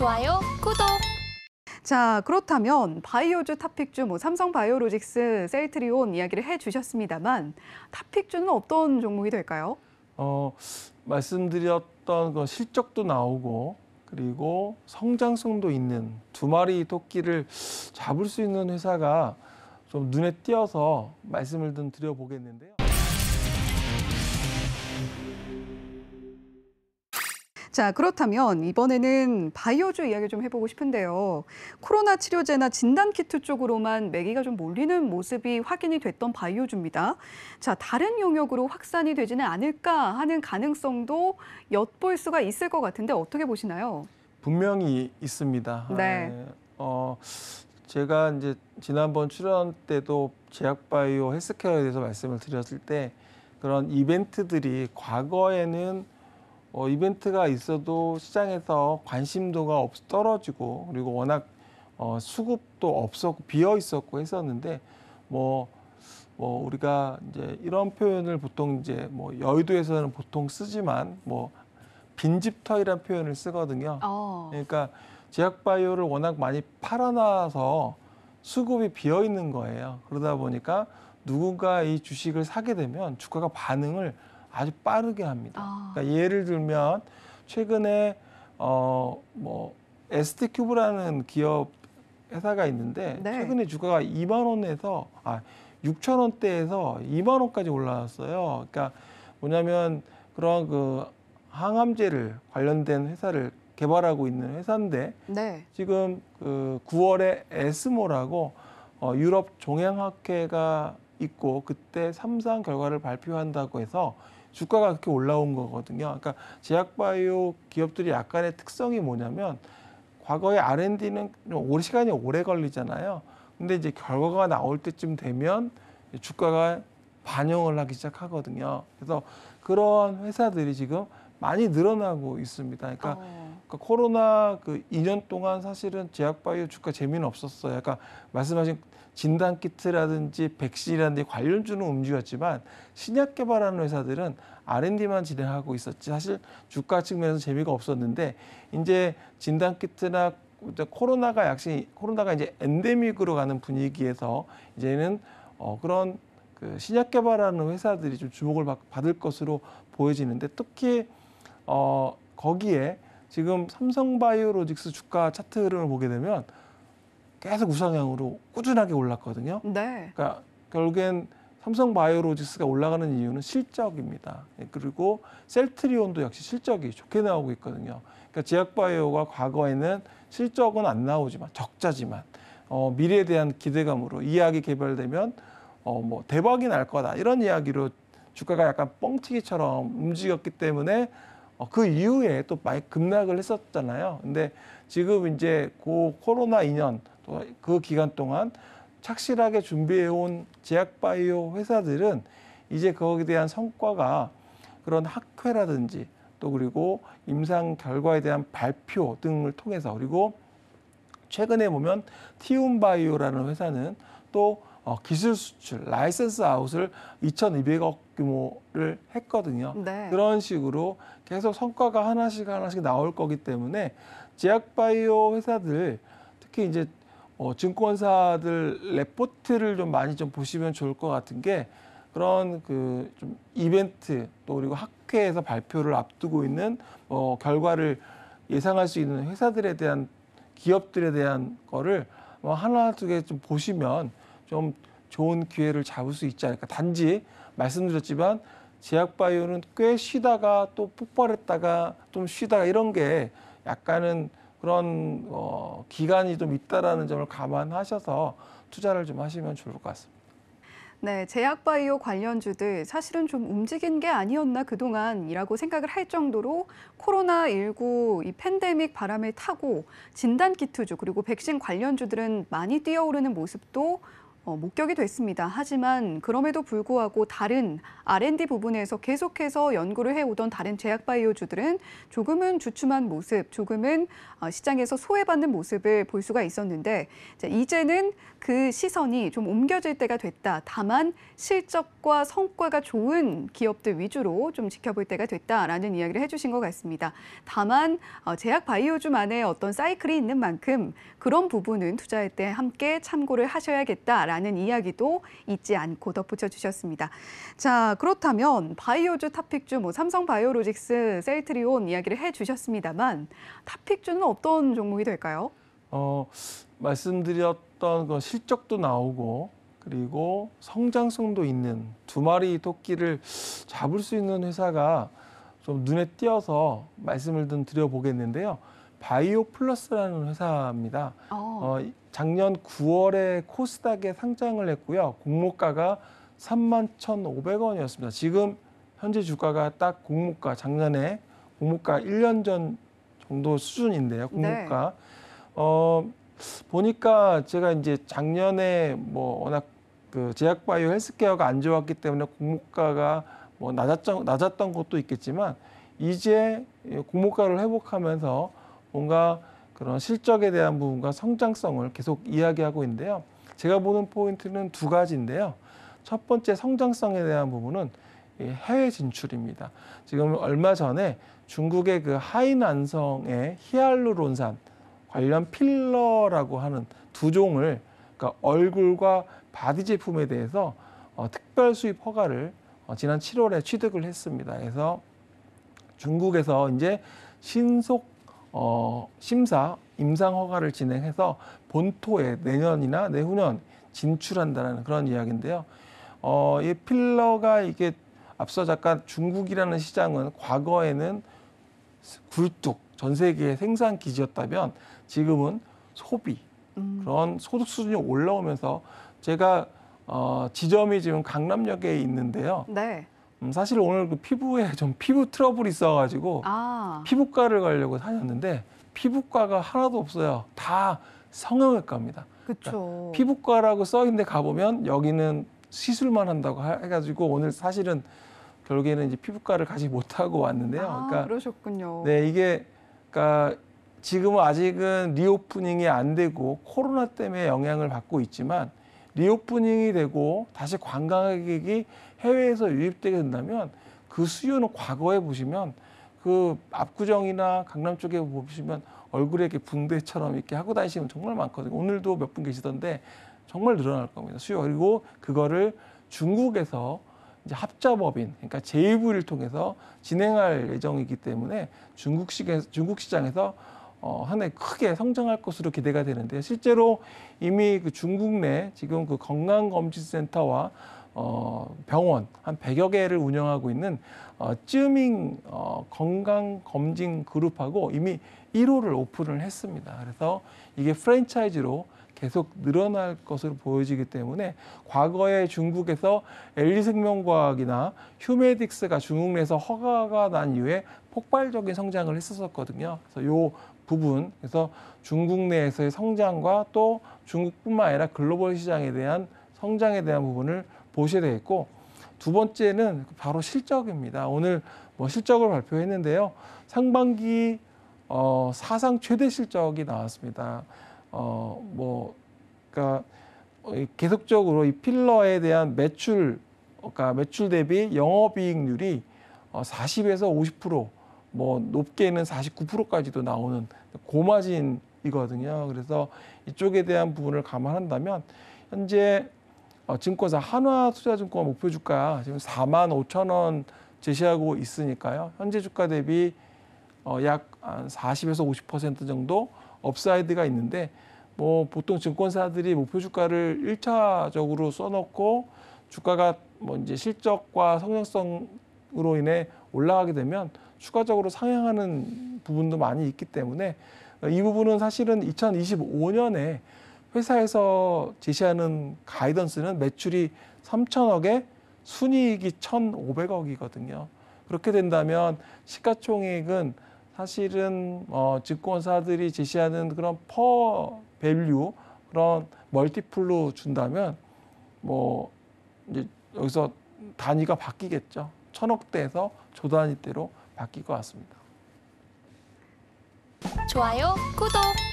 좋아요, 구독! 자, 그렇다면 바이오주, 탑픽주, 삼성바이오로직스, 셀트리온 이야기를 해주셨습니다만 탑픽주는 어떤 종목이 될까요? 말씀드렸던 그 실적도 나오고 그리고 성장성도 있는 두 마리 토끼를 잡을 수 있는 회사가 좀 눈에 띄어서 말씀을 좀 드려보겠는데요. 자, 그렇다면 이번에는 바이오주 이야기 좀 해보고 싶은데요. 코로나 치료제나 진단키트 쪽으로만 매기가 좀 몰리는 모습이 확인이 됐던 바이오주입니다. 자, 다른 영역으로 확산이 되지는 않을까 하는 가능성도 엿볼 수가 있을 것 같은데 어떻게 보시나요? 분명히 있습니다. 네. 제가 이제 지난번 출연 때도 제약바이오 헬스케어에 대해서 말씀을 드렸을 때 그런 이벤트들이 과거에는 이벤트가 있어도 시장에서 관심도가 떨어지고 그리고 워낙 수급도 없었고 비어 있었고 했었는데 우리가 이제 이런 표현을 보통 이제 여의도에서는 보통 쓰지만 빈집터이라는 표현을 쓰거든요. 그러니까 제약바이오를 워낙 많이 팔아놔서 수급이 비어 있는 거예요. 그러다 보니까 누군가 이 주식을 사게 되면 주가가 반응을 아주 빠르게 합니다. 그러니까 예를 들면 최근에 ST큐브라는 기업 회사가 있는데 네. 최근에 주가가 2만 원에서 6천 원대에서 2만 원까지 올라왔어요. 그러니까 뭐냐면 그런 그 항암제를 관련된 회사를 개발하고 있는 회사인데 네. 지금 그 9월에 에스모라고 유럽 종양학회가 있고 그때 3상 결과를 발표한다고 해서 주가가 그렇게 올라온 거거든요. 그러니까 제약바이오 기업들이 약간의 특성이 뭐냐면 과거에 R&D는 시간이 오래 걸리잖아요. 근데 이제 결과가 나올 때쯤 되면 주가가 반영을 하기 시작하거든요. 그래서 그런 회사들이 지금 많이 늘어나고 있습니다. 그러니까 코로나 그 2년 동안 사실은 제약바이오 주가 재미는 없었어요. 그러니까 말씀하신 진단키트라든지 백신이라든지 관련주는 움직였지만 신약 개발하는 회사들은 R&D만 진행하고 있었지 사실 주가 측면에서 재미가 없었는데 이제 진단키트나 코로나가 이제 엔데믹으로 가는 분위기에서 이제는 그런 그 신약 개발하는 회사들이 좀 주목을 받을 것으로 보여지는데 특히 거기에 지금 삼성바이오로직스 주가 차트 흐름을 보게 되면 계속 우상향으로 꾸준하게 올랐거든요. 네. 그러니까 결국엔 삼성바이오로직스가 올라가는 이유는 실적입니다. 그리고 셀트리온도 역시 실적이 좋게 나오고 있거든요. 그러니까 제약바이오가 과거에는 실적은 안 나오지만 적자지만 미래에 대한 기대감으로 이 약이 개발되면 대박이 날 거다 이런 이야기로 주가가 약간 뻥튀기처럼 움직였기 때문에 그 이후에 또 많이 급락을 했었잖아요. 근데 지금 이제 그 코로나 2년 또 그 기간 동안 착실하게 준비해온 제약바이오 회사들은 이제 거기에 대한 성과가 그런 학회라든지 또 그리고 임상 결과에 대한 발표 등을 통해서 그리고 최근에 보면 티움바이오라는 회사는 또 기술 수출, 라이센스 아웃을 2,200억 규모를 했거든요. 네. 그런 식으로 계속 성과가 하나씩 나올 거기 때문에 제약바이오 회사들 특히 이제 증권사들 레포트를 좀 많이 좀 보시면 좋을 것 같은 게 그런 그 좀 이벤트 또 그리고 학회에서 발표를 앞두고 있는 결과를 예상할 수 있는 회사들에 대한 기업들에 대한 거를 하나 두 개 좀 보시면 좀 좋은 기회를 잡을 수 있지 않을까. 단지 말씀드렸지만 제약바이오는 꽤 쉬다가 또 폭발했다가 좀 쉬다가 이런 게 약간은 그런 기간이 좀 있다라는 점을 감안하셔서 투자를 좀 하시면 좋을 것 같습니다. 네, 제약바이오 관련주들 사실은 좀 움직인 게 아니었나 그동안이라고 생각을 할 정도로 코로나19 이 팬데믹 바람을 타고 진단키트주 그리고 백신 관련주들은 많이 뛰어오르는 모습도 목격이 됐습니다. 하지만 그럼에도 불구하고 다른 R&D 부분에서 계속해서 연구를 해오던 다른 제약 바이오주들은 조금은 주춤한 모습, 조금은 시장에서 소외받는 모습을 볼 수가 있었는데 이제는 그 시선이 좀 옮겨질 때가 됐다. 다만 실적과 성과가 좋은 기업들 위주로 좀 지켜볼 때가 됐다라는 이야기를 해주신 것 같습니다. 다만 제약 바이오주만의 어떤 사이클이 있는 만큼 그런 부분은 투자할 때 함께 참고를 하셔야겠다라는 이야기도 잊지 않고 덧붙여 주셨습니다. 자, 그렇다면 바이오주, 탑픽주, 삼성바이오로직스, 셀트리온 이야기를 해주셨습니다만 탑픽주는 어떤 종목이 될까요? 말씀드렸던 그 실적도 나오고 그리고 성장성도 있는 두 마리 토끼를 잡을 수 있는 회사가 좀 눈에 띄어서 말씀을 좀 드려보겠는데요. 바이오 플러스라는 회사입니다. 작년 9월에 코스닥에 상장을 했고요. 공모가가 31,500원이었습니다. 지금 현재 주가가 딱 공모가, 작년에 공모가 1년 전 정도 수준인데요. 공모가. 네. 보니까 제가 이제 작년에 워낙 그 제약바이오 헬스케어가 안 좋았기 때문에 공모가가 낮았던 것도 있겠지만 이제 공모가를 회복하면서 뭔가 그런 실적에 대한 부분과 성장성을 계속 이야기하고 있는데요. 제가 보는 포인트는 두 가지인데요. 첫 번째 성장성에 대한 부분은 해외 진출입니다. 지금 얼마 전에 중국의 그 하이난성의 히알루론산 관련 필러라고 하는 두 종을, 그러니까 얼굴과 바디 제품에 대해서 특별 수입 허가를 지난 7월에 취득을 했습니다. 그래서 중국에서 이제 신속 심사 임상 허가를 진행해서 본토에 내년이나 내후년 진출한다는 그런 이야기인데요. 이 필러가 이게 앞서 잠깐 중국이라는 시장은 과거에는 굴뚝 전 세계의 생산 기지였다면 지금은 소비 그런 소득 수준이 올라오면서 제가 지점이 지금 강남역에 있는데요. 네. 사실 오늘 그 피부에 좀 피부 트러블이 있어가지고 피부과를 가려고 다녔는데 피부과가 하나도 없어요. 다 성형외과입니다. 그렇죠. 그러니까 피부과라고 써 있는데 가보면 여기는 시술만 한다고 해가지고 오늘 사실은 결국에는 이제 피부과를 가지 못하고 왔는데요. 그러니까 그러셨군요. 네, 이게 그러니까 지금은 아직은 리오프닝이 안 되고 코로나 때문에 영향을 받고 있지만 리오프닝이 되고 다시 관광객이 해외에서 유입되게 된다면 그 수요는 과거에 보시면 그 압구정이나 강남 쪽에 보시면 얼굴에 이렇게 붕대처럼 이렇게 하고 다니시면 정말 많거든요. 오늘도 몇 분 계시던데 정말 늘어날 겁니다. 수요. 그리고 그거를 중국에서 이제 합자법인, 그러니까 제2부를 통해서 진행할 예정이기 때문에 중국 시장에서 한 해 크게 성장할 것으로 기대가 되는데요. 실제로 이미 그 중국 내 지금 그 건강검진센터와 병원 한 100여 개를 운영하고 있는 쯔밍 건강검진 그룹하고 이미 1호를 오픈을 했습니다. 그래서 이게 프랜차이즈로 계속 늘어날 것으로 보여지기 때문에 과거에 중국에서 엘리생명과학이나 휴메딕스가 중국 내에서 허가가 난 이후에 폭발적인 성장을 했었거든요. 그래서 요 부분, 그래서 중국 내에서의 성장과 또 중국뿐만 아니라 글로벌 시장에 대한 성장에 대한 부분을 보셔야 되겠고, 두 번째는 바로 실적입니다. 오늘 실적을 발표했는데요. 상반기 사상 최대 실적이 나왔습니다. 그러니까 계속적으로 이 필러에 대한 매출, 그러니까 매출 대비 영업이익률이 40에서 50%, 높게는 49%까지도 나오는 고마진이거든요. 그래서 이쪽에 대한 부분을 감안한다면 현재 증권사 한화투자증권 목표 주가 지금 45,000원 제시하고 있으니까요. 현재 주가 대비 약 40에서 50% 정도 업사이드가 있는데 보통 증권사들이 목표 주가를 1차적으로 써놓고 주가가 이제 실적과 성장성으로 인해 올라가게 되면 추가적으로 상향하는 부분도 많이 있기 때문에 이 부분은 사실은 2025년에 회사에서 제시하는 가이던스는 매출이 3,000억에 순이익이 1,500억이거든요. 그렇게 된다면 시가총액은 사실은 증권사들이 제시하는 그런 퍼 밸류 그런 멀티플로 준다면 뭐 이제 여기서 단위가 바뀌겠죠. 천억대에서 조단위대로 바뀔 것 같습니다. 좋아요, 구독!